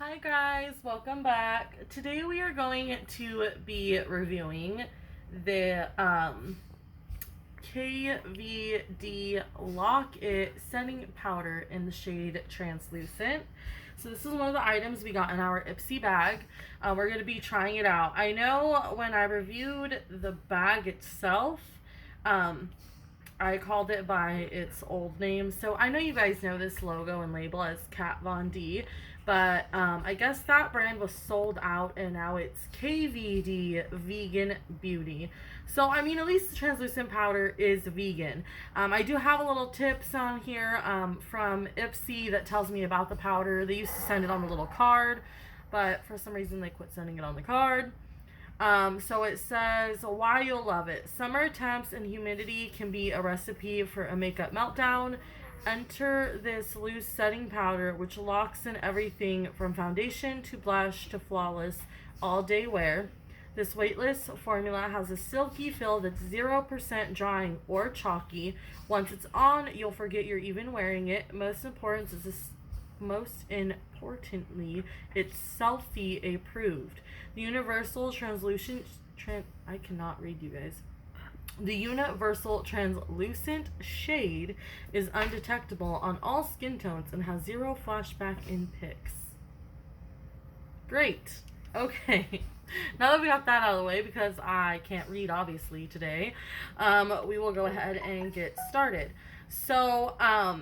Hi guys, welcome back. Today we are going to be reviewing the KVD Lock-It setting powder in the shade Translucent. So this is one of the items we got in our Ipsy bag. We're going to be trying it out. I know when I reviewed the bag itself, I called it by its old name. So I know you guys know this logo and label as Kat Von D, but I guess that brand was sold out and now it's KVD Vegan Beauty. So I mean, at least the translucent powder is vegan. I do have a little tips on here from Ipsy that tells me about the powder. They used to send it on a little card, but for some reason they quit sending it on the card. So it says why you'll love it. Summer temps and humidity can be a recipe for a makeup meltdown. Enter this loose setting powder which locks in everything from foundation to blush to flawless all day wear. This weightless formula has a silky feel that's 0% drying or chalky. Once it's on, you'll forget you're even wearing it. Most importantly, it's selfie approved. The universal translucent I cannot read, you guys. The universal translucent shade is undetectable on all skin tones and has zero flashback in pics. Great. Okay. Now that we got that out of the way, because I can't read obviously today, we will go ahead and get started. So, I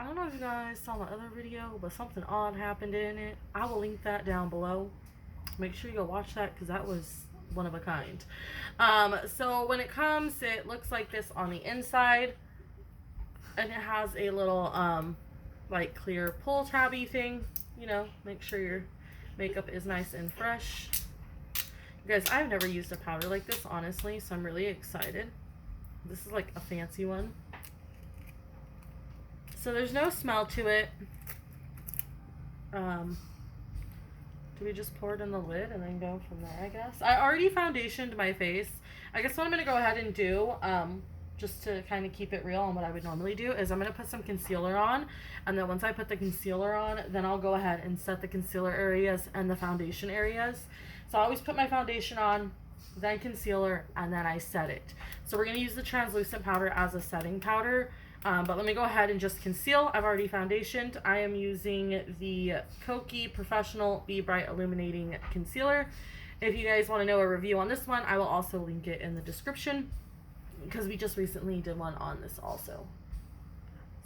don't know if you guys saw my other video, but something odd happened in it. I will link that down below. Make sure you go watch that because that was one of a kind. So when it comes, it looks like this on the inside, and it has a little like clear pull tabby thing. You know, make sure your makeup is nice and fresh. You guys, I've never used a powder like this, honestly, so I'm really excited. This is like a fancy one. So there's no smell to it. Do we just pour it in the lid and then go from there, I guess? I already foundationed my face. I guess what I'm going to go ahead and do, just to kind of keep it real on what I would normally do, is I'm going to put some concealer on. And then once I put the concealer on, then I'll go ahead and set the concealer areas and the foundation areas. So I always put my foundation on, then concealer, and then I set it. So we're going to use the translucent powder as a setting powder. But let me go ahead and just conceal. I've already foundationed. I am using the Kokie Professional Be Bright Illuminating Concealer. If you guys want to know a review on this one, I will also link it in the description because we just recently did one on this also.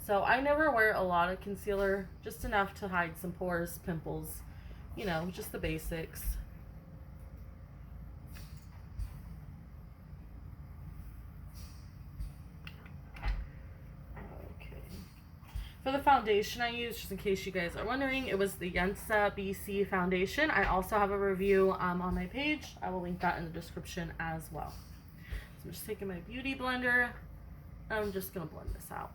So I never wear a lot of concealer, just enough to hide some pores, pimples, you know, just the basics. For the foundation I used, just in case you guys are wondering, it was the Yensa BC foundation. I also have a review on my page. I will link that in the description as well. So I'm just taking my beauty blender. I'm just going to blend this out.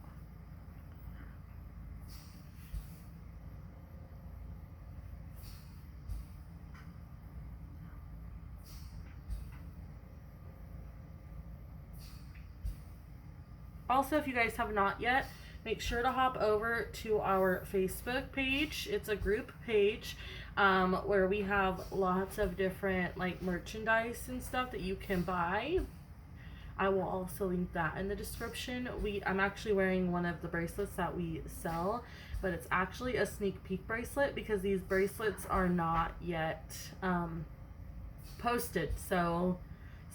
Also, if you guys have not yet, make sure to hop over to our Facebook page. It's a group page where we have lots of different like merchandise and stuff that you can buy. I will also link that in the description. I'm actually wearing one of the bracelets that we sell, but it's actually a sneak peek bracelet because these bracelets are not yet posted. So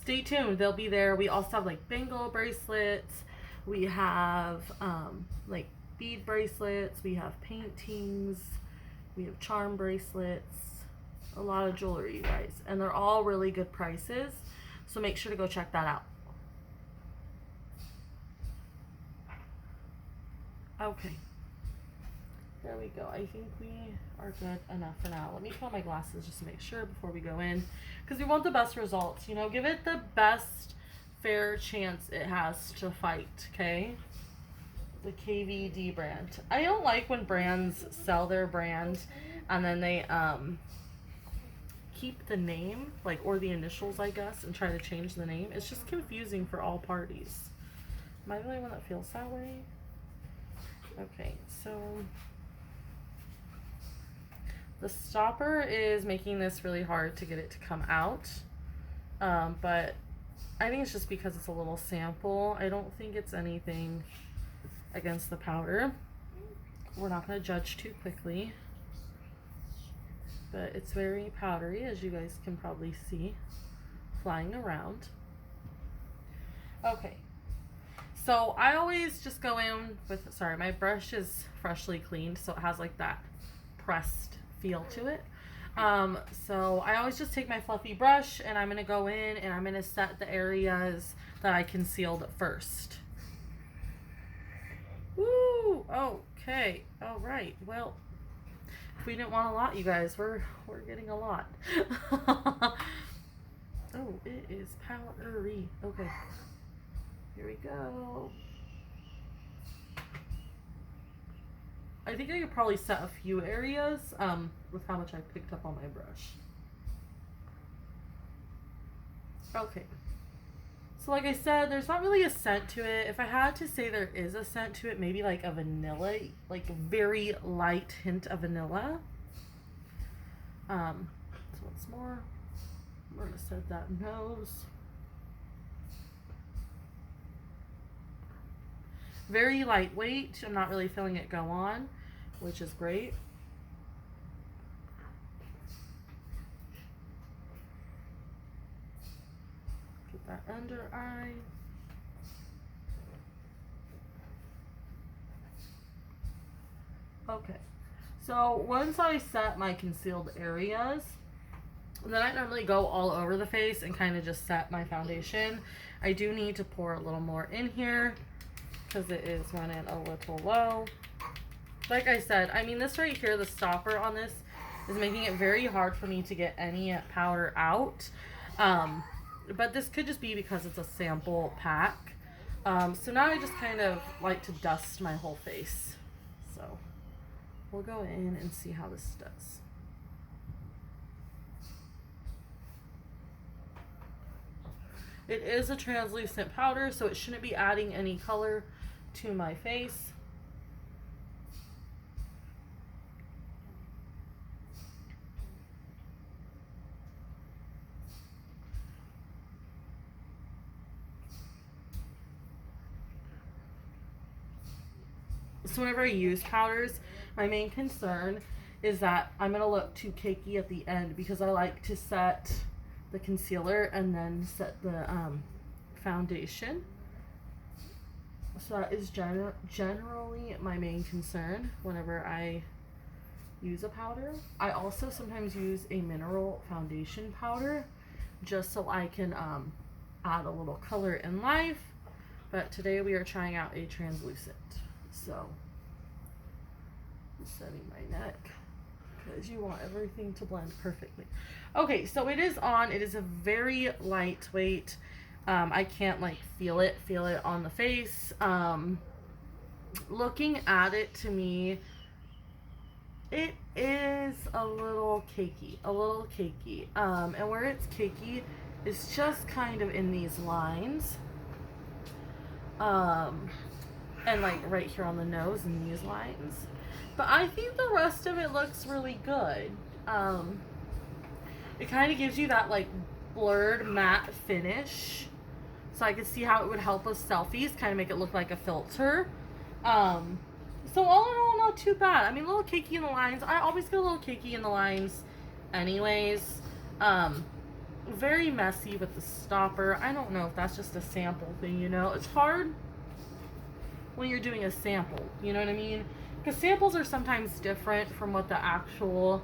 stay tuned. They'll be there. We also have like bangle bracelets. We have like bead bracelets, we have paintings, we have charm bracelets, a lot of jewelry, you guys. And they're all really good prices, so make sure to go check that out. Okay, there we go. I think we are good enough for now. Let me put on my glasses just to make sure before we go in, because we want the best results. You know, give it the best fair chance it has to fight, okay? The KVD brand. I don't like when brands sell their brand and then they keep the name, like, or the initials, I guess, and try to change the name. It's just confusing for all parties. Am I the only one that feels that way? Okay, so The stopper is making this really hard to get it to come out. But I think it's just because it's a little sample. I don't think it's anything against the powder. We're not going to judge too quickly. But it's very powdery, as you guys can probably see, flying around. Okay. So I always just go in with, sorry, my brush is freshly cleaned, so it has like that pressed feel to it. So I always just take my fluffy brush and I'm going to go in and I'm going to set the areas that I concealed first. Woo! Okay. All right. Well, if we didn't want a lot, you guys, we're getting a lot. Oh, it is powdery. Okay. Here we go. I think I could probably set a few areas with how much I picked up on my brush. Okay. So like I said, there's not really a scent to it. If I had to say there is a scent to it, maybe like a vanilla, like a very light hint of vanilla. So once more, we're gonna set that nose. Very lightweight. I'm not really feeling it go on, which is great. Get that under eye. Okay. So once I set my concealed areas, then I normally go all over the face and kind of just set my foundation. I do need to pour a little more in here because it is running a little low. Like I said, I mean, this right here, the stopper on this is making it very hard for me to get any powder out. But this could just be because it's a sample pack. So now I just kind of like to dust my whole face. So we'll go in and see how this does. It is a translucent powder, so it shouldn't be adding any color to my face. So whenever I use powders, my main concern is that I'm going to look too cakey at the end because I like to set the concealer and then set the foundation. So that is generally my main concern whenever I use a powder. I also sometimes use a mineral foundation powder just so I can add a little color and life. But today we are trying out a translucent. So I'm setting my neck because you want everything to blend perfectly. Okay, so it is on. It is a very lightweight. I can't like feel it on the face. Looking at it, to me, it is a little cakey, and where it's cakey is just kind of in these lines, and like right here on the nose in these lines. But I think the rest of it looks really good. It kind of gives you that like blurred matte finish. So I could see how it would help with selfies, kind of make it look like a filter. So all in all, not too bad. I mean, a little cakey in the lines. I always get a little cakey in the lines anyways. Very messy with the stopper. I don't know if that's just a sample thing, you know. It's hard when you're doing a sample, you know what I mean? Because samples are sometimes different from what the actual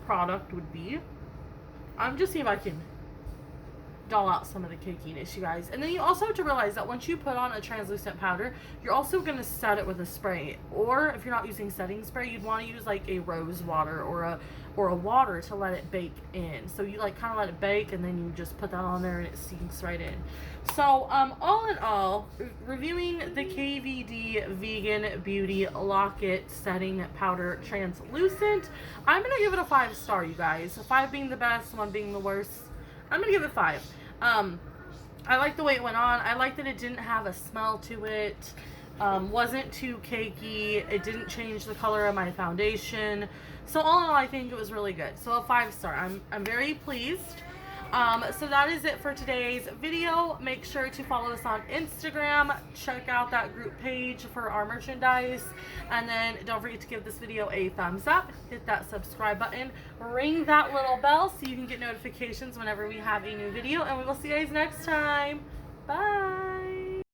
product would be. I'm just seeing if I can dull out some of the cakiness, you guys. And then you also have to realize that once you put on a translucent powder, you're also going to set it with a spray. Or if you're not using setting spray, you'd want to use like a rose water or a water to let it bake in. So you like kind of let it bake and then you just put that on there and it sinks right in. So all in all, reviewing the KVD Vegan Beauty Lock-It Setting Powder Translucent, I'm going to give it a 5-star, you guys. 5 being the best, 1 being the worst. I'm going to give it 5. I like the way it went on. I like that it didn't have a smell to it. Wasn't too cakey. It didn't change the color of my foundation. So all in all, I think it was really good. So a 5-star. I'm very pleased. So that is it for today's video. Make sure to follow us on Instagram. Check out that group page for our merchandise. And then don't forget to give this video a thumbs up. Hit that subscribe button. Ring that little bell so you can get notifications whenever we have a new video. And we will see you guys next time. Bye.